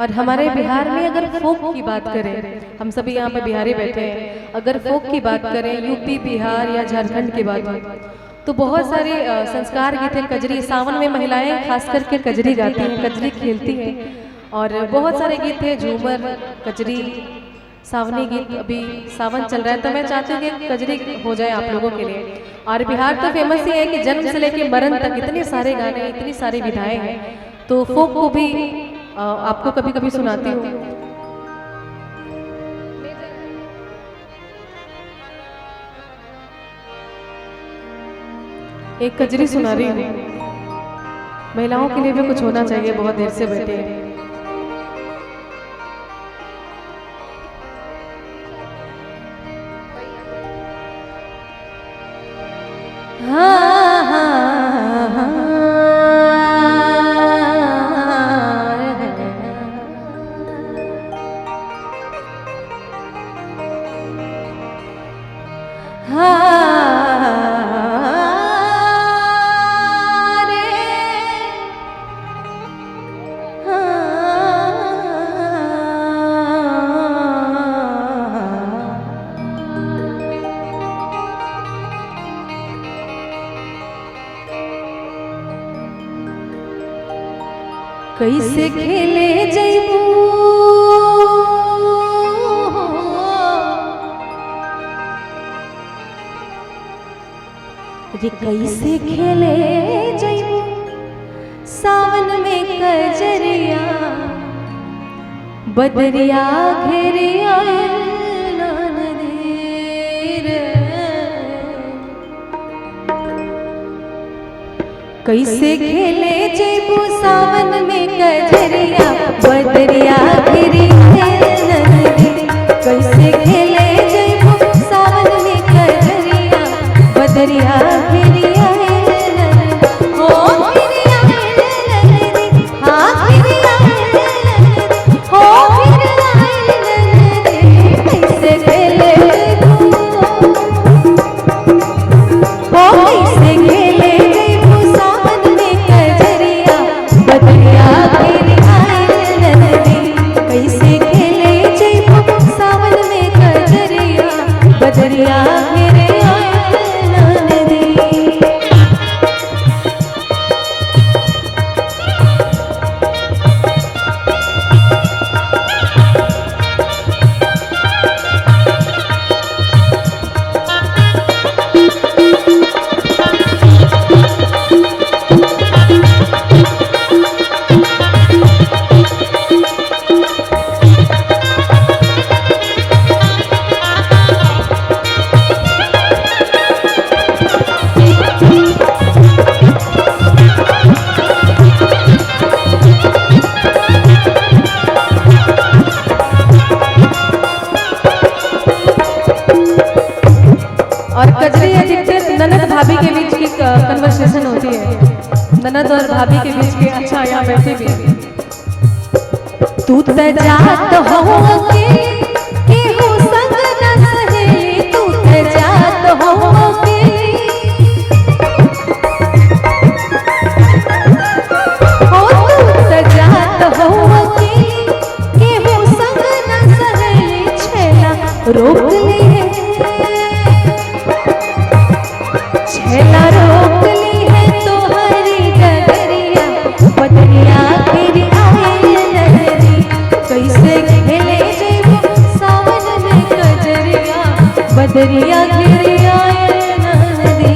और हमारे बिहार में अगर फोक की बात करें, हम सभी यहाँ पे बिहारी बैठे हैं, अगर फोक की बात करें यूपी बिहार या झारखंड की बात हो तो बहुत सारे संस्कार गीत हैं। कजरी, सावन में महिलाएं खास करके कजरी गाती हैं, कजरी खेलती हैं और बहुत सारे गीत हैं, झूमर, कजरी, सावनी गीत। अभी सावन चल रहा है तो मैं चाहती हूँ कि कजरी हो जाए आप लोगों के लिए। और बिहार तो फेमस ही है कि जन्म से लेकर मरण तक इतने सारे गाने, इतनी सारी विधाएं हैं, तो फोक को भी आपको कभी कभी सुनाती हूँ। एक कजरी सुना रही हूँ, महिलाओं के लिए भी कुछ होना चाहिए, बहुत देर से बैठे हैं। हाँ हाँ हाँ कैसे खेले जैबू रे, कैसे खेले जैबू सावन में कजरिया, बदरिया घेरिया कैसे खेले जैबू सावन में कजरिया, बदरिया घेरी कैसे खेले जैबू सावन में कजरिया, बदरिया घेरिया कजरी अधिकतर ननद भाभी के बीच की कन्वर्सेशन होती है, ननद और भाभी के बीच की। अच्छा यहाँ बैठे भी तू त जात हो के हो संग न सहेली, तू त जात हो के तू त जात हो के हो संग न सहेली, छेला रोक ले रोक ली है तो हरी डगरिया, बदरिया घेरी आए लहरी, कैसे खेले जैबू सावन में कजरिया, बदरिया घेरी आए लहरी।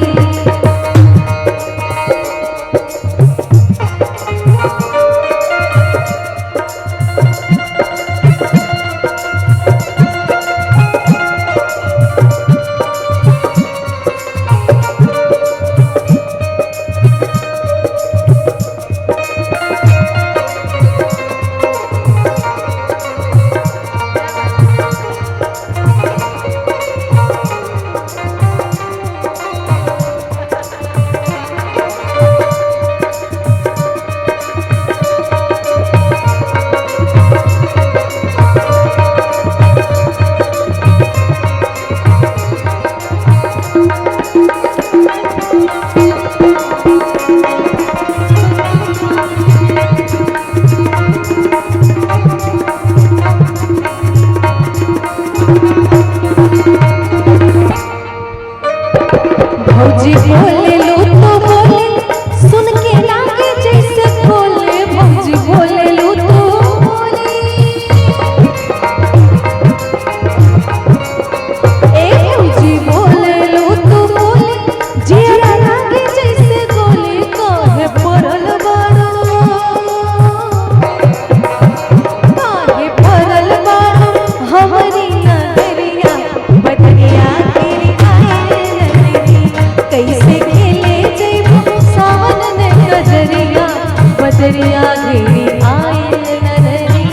बदरिया घेरी आए नररी।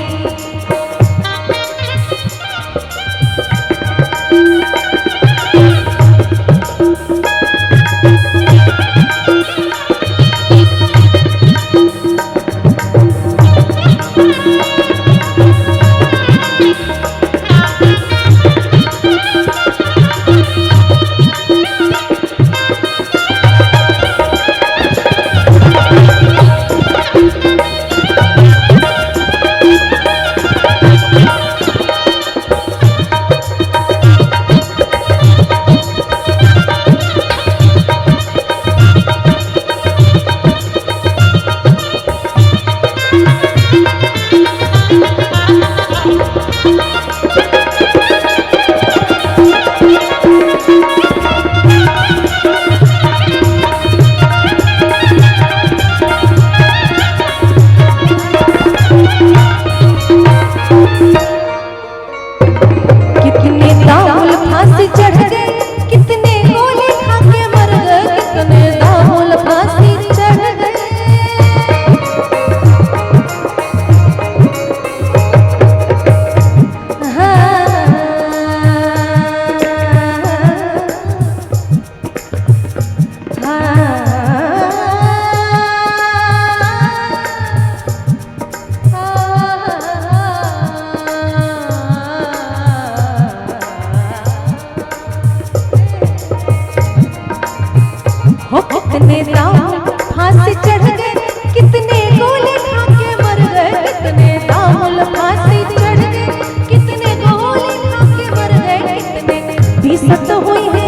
कितने दाम फांसी चढ़ गए, कितने गोले खा के मर गए, कितने दाम फांसी चढ़ गए, कितने गोले खा के मर गए, कितने बेइज्जत हुई है,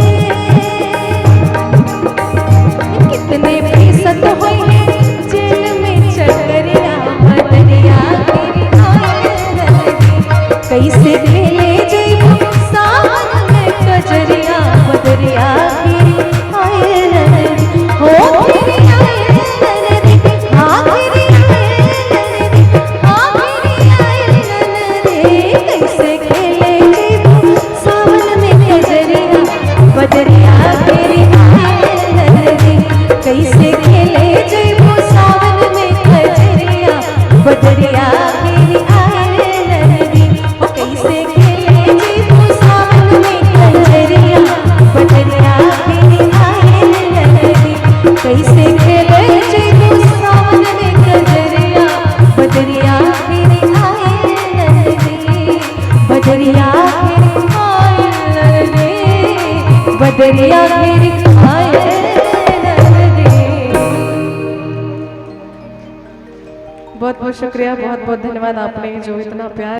कितने बेइज्जत हुई है, जेल में चकरिया बदरिया तेरी आए कैसे खेले जइबू सावन में कजरिया बदरिया तेरी आए हो तेरी आए ननरी, हाँ तेरी आए ननरी, हाँ तेरी आए ननरी, कैसे खेले जइबू सावन में कजरिया बदरिया तेरी आए ननरी, कैसे खेले जइबू सावन में कजरिया बदरिया तेरी आए ननरी, ओ कैसे खेले जइबू सावन में कजरिया बदरिया तेरी आए ननरी, कैसे खेले जइबू सावन में कजरिया बदरिया तेरी आए ननरी, बदरिया तेरी आए ननरी, बदरिया तेरी आए ननरी। बहुत बहुत शुक्रिया, बहुत बहुत धन्यवाद, आपने जो इतना प्यार